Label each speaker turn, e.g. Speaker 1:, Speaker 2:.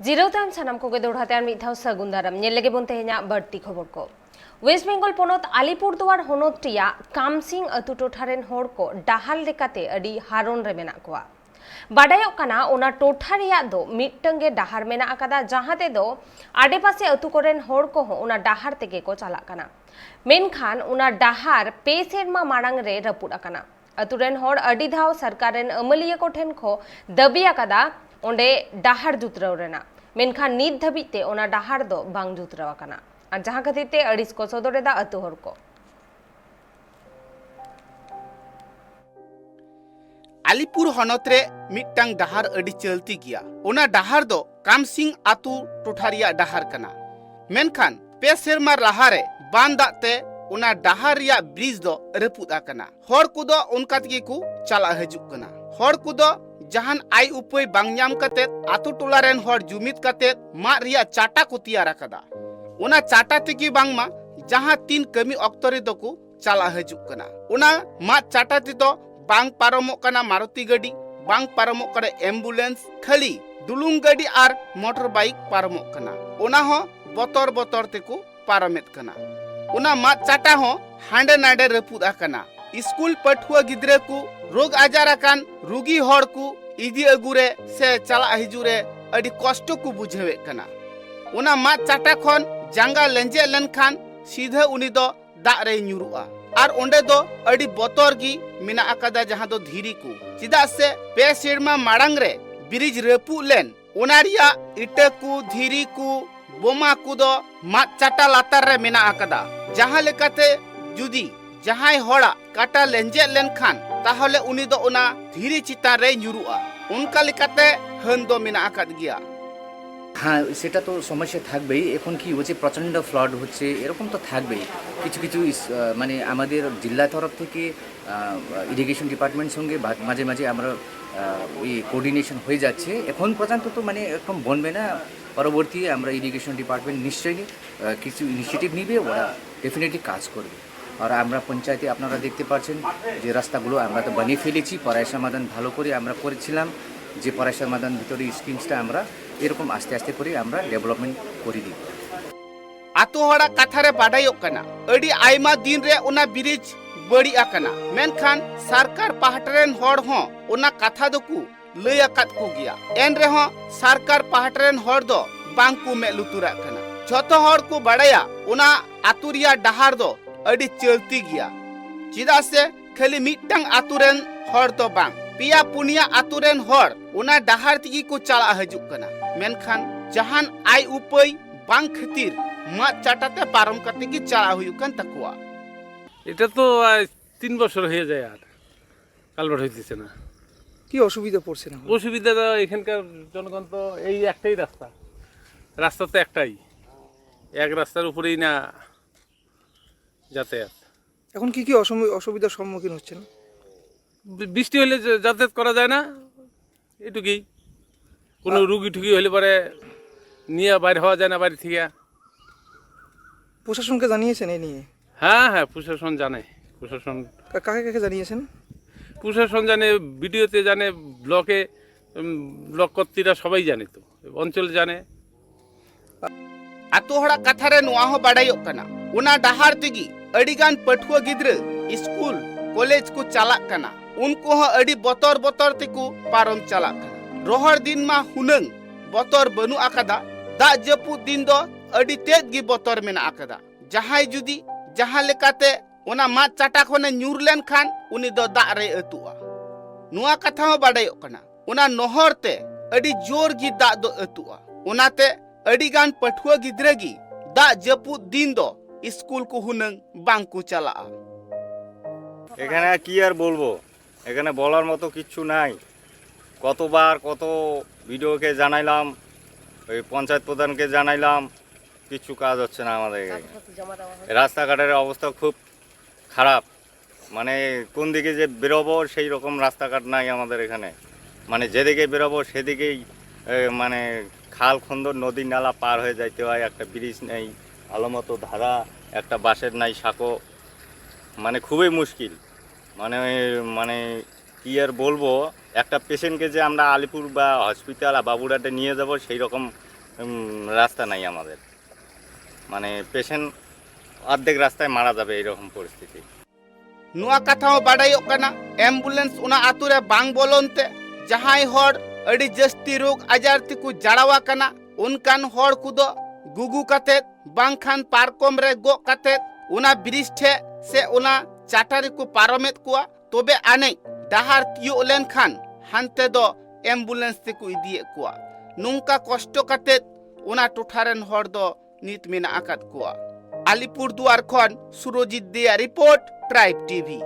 Speaker 1: जिरावताम सानाम को दौड़ाते मिथाव सगुन दाराम लगे बन तेहना बढ़ती खबर को वेस्ट बेंगल पनत आलिपुरदुआर हनत कामसिंग अतु टोठारेन हर को डाहाल लेकाते अडी हारन रे मेना कोआ बाडायोक काना ओना टोठा रिया दो मिटटंगे डाहार मेना अकादा जहाते दो आडेपासे अतु कोरेन हर को हो ओना डाहार तेगे को चाला काना मेनखान ओना डाहार पे सेरमा मारांग रे रपुड अकाना अतुरेन हर अडी धाव सरकारेन अमलिया को ठेन को दबी अकादा ओंडे डाहार जुतराव रेना मेनखान नीत धबीते ओना डाहार दो बांग जुतराव अकाना और जहां खातिर अड़ीस को सदरेदा अतु हर को
Speaker 2: आलिपुर हनत रे मिटटांग डाहार अड़ी चलती गया ओना डाहार दो कामसिंग आतु टोठारिया डाहार कना मेनखान पे सेरमा लाहारे बांदाते ओना डाहार रिया ब्रिज दो रपुदा कना हर कुदो उनका तगे को चला हजुक कना हर कुदो जहान आई उपाय बांग ᱧᱟᱢ कते आतु टोला रेन हर जुमित कते मा रिया चाटा को तैयार कदा ओना चाटा तगे बांगमा जहां तीन कमी अक्तरे दो को चला हजुक कना ओना मा चाटा तितो बांग पारमोक कना मारुति गाड़ी बांग पारमोक कना एम्बुलेंस खाली दुलुंग गाड़ी आर मोटर बाइक पारमोक कना ओना हो बतर बतर तेको पारमेत कना ओना मा चाटा हो हांडे नाडे रपुद आकना स्कूल पठुआ गिद्रे को रोग आजार आकान रुगी हर को इदी अगुरे से चला हिजुरे अडी कष्ट को बुझेवे कना ओना मा चाटा खन जांगा लेंजे लेनखान सीधे उनी दो दा रे ᱧᱩᱨᱩᱜᱼᱟ आर ओंडे दो अडी बतर गी मिना अकादा जहां दो धीरी को चिदा से पे सेरमा माड़ांग रे ब्रिज रपु लेन ओना रिया इटा को धीरी को बोमा को दो मा चाटा लातार रे मिना अकादा जहां लेकाते जुदी जहां हड़ा काटा लेंजे लेन खान ताहले उनी दो ओना धीरी चिता रे ᱧᱩᱨᱩᱜᱼᱟ उनका लेकाते हन दो मिना अकाद गया
Speaker 3: हाँ सेटा तो समस्या থাকবেই এখন কি হচ্ছে প্রচন্ড ফ্লাড হচ্ছে এরকম তো থাকবেই কিছু কিছু মানে আমাদের জেলা তরফ থেকে ইরিগেশন ডিপার্টমেন্টের সঙ্গে মাঝে মাঝে আমরা ওই কোঅর্ডিনেশন হয়ে যাচ্ছে এখন পর্যন্ত তো মানে এরকম বনবে না পরবর্তী আমরা ইরিগেশন ডিপার্টমেন্ট নিশ্চয়ই কিছু ইনিশিয়েটিভ নিবে ওরা ডেফিনেটলি কাজ করবে আর আমরা পঞ্চায়েতে আপনারা দেখতে পাচ্ছেন যে রাস্তাগুলো আমরা তো বানিয়ে ফেলেছি পরায় সমাধান ভালো করে আমরা করেছিলাম যে পরায় সমাধান ভিতরে স্কিমসটা আমরা এরকম আস্তে আস্তে করে আমরা ডেভেলপমেন্ট করে দিব
Speaker 2: आतो हड़ा कथा रे बाडायोक कना अडी आयमा दिन रे ओना ब्रिज बड़ी आकना मेनखान सरकार पाहटरेन हड़ हो ओना कथा दो लय आकात को गया एन रे हो सरकार पाहटरेन हड़ दो बांग को मे लुतुरा कना जतो हड़ को बाडाया ओना आतुरिया डाहार दो अडी चलती गया चिदा से खाली मिटटांग आतुरेन हड़ तो बांग पिया पुनिया आतुरेन हड़ ओना डाहार तिगी को चला हजुक कना मेनखान जहान आई उपाय बांग खातिर मा चाटाते पारम करते की चला हुई कन तकुआ
Speaker 4: এটা তো 3 বছর হয়ে যায় আর কালভার্ট হইতেছে না
Speaker 5: কি অসুবিধা পড়ছে না
Speaker 4: অসুবিধা এখানকার জনগণ তো এই একটাই রাস্তা রাস্তা তো একটাই এক রাস্তার উপরেই না যাতায়াত
Speaker 5: এখন কি কি অসুবিধার সম্মুখীন হচ্ছেন
Speaker 4: বৃষ্টি হলে যাতায়াত করা যায় না এটুকুই কোনো রুগী ঠুগি হলে পরে নিয়ে বাইরে হওয়া যায় না বাড়ি থেকে
Speaker 5: প্রশাসনকে জানিয়েছেন এই নিয়ে
Speaker 4: হ্যাঁ হ্যাঁ প্রশাসন জানে প্রশাসন
Speaker 5: কাকে কাকে জানিয়েছেন
Speaker 4: প্রশাসন জানে ভিডিওতে জানে ব্লকে ব্লক কর্তৃরা সবাই জানে তো অঞ্চল জানে
Speaker 2: आतो हड़ा कथा रे नुआ हो बाडायोक कना ओना डाहार तिगी अडीगान पठुआ गिद्रे स्कूल कॉलेज को चला कना उनको हो अडी बतर बतर तेको पारम चला कना रोहर दिन मा हुनंग बतर बनु आकादा दा जपु दिन दो अडी तेज गी बतर मेना आकादा जहां जुदी जहां लेकाते ओना मा चाटा खने ᱧᱩᱨ लेन खान उनी दो दा रे अतुआ नुआ कथा हो बाडायोक कना ओना नहर ते अडी जोर गी दा दो अतुआ ओनाते अडीगान पठुआ गिद्रे गी दा जपु दिन दो स्कूल को हुनंग बांग को चला
Speaker 6: এখানে কি আর বলবো এখানে বলার মতো কিচ্ছু নাই কতবার কত ভিডিওকে জানাইলাম ওই পঞ্চায়েত প্রধানকে জানাইলাম কিছু কাজ হচ্ছে না আমাদের রাস্তাঘাটের অবস্থা খুব খারাপ মানে কোন দিকে যে বেরোবো সেই রকম রাস্তাঘাট নাই আমাদের এখানে মানে যেদিকে বেরোবো সেদিকেই মানে খাল খন্দর নদী নালা পার হয়ে যাইতে হয় একটা ব্রিজ নেই ভালো মতো ধারা একটা বাঁশের নাই সাঁকো মানে খুবই মুশকিল মানে মানে কি আর বলবো, একটা পেশেন্টকে যে আমরা আলিপুর বা হসপিটাল বাবুরহাটে নিয়ে যাব সেই রকম রাস্তা নাই আমাদের। মানে পেশেন্ট অর্ধেক রাস্তায় মারা যাবে এইরকম পরিস্থিতি।
Speaker 2: नुआ कथा हो बाडायोग कना एम्बुलेंस उना आतु रे बांग बोलोनते जहाई हर अड़ी जस्ती रोग आजार तिकु जड़ावा कना उनकान हर कुदो गुगु कते बांगखान पारकोम रे गो कते उना ब्रिज ठे से उना चाटारी को पारमेत कुआ तोबे आने डाहार तियो लेन खान हानते दो एम्बुलेंस तिकु इदिए कुआ नुंका कष्टो कते उना टोठारेन हर दो नित मिना आकात कुआ। आलिपुर दुआर खन सुरजित दिया रिपोर्ट ट्राइब टीवी।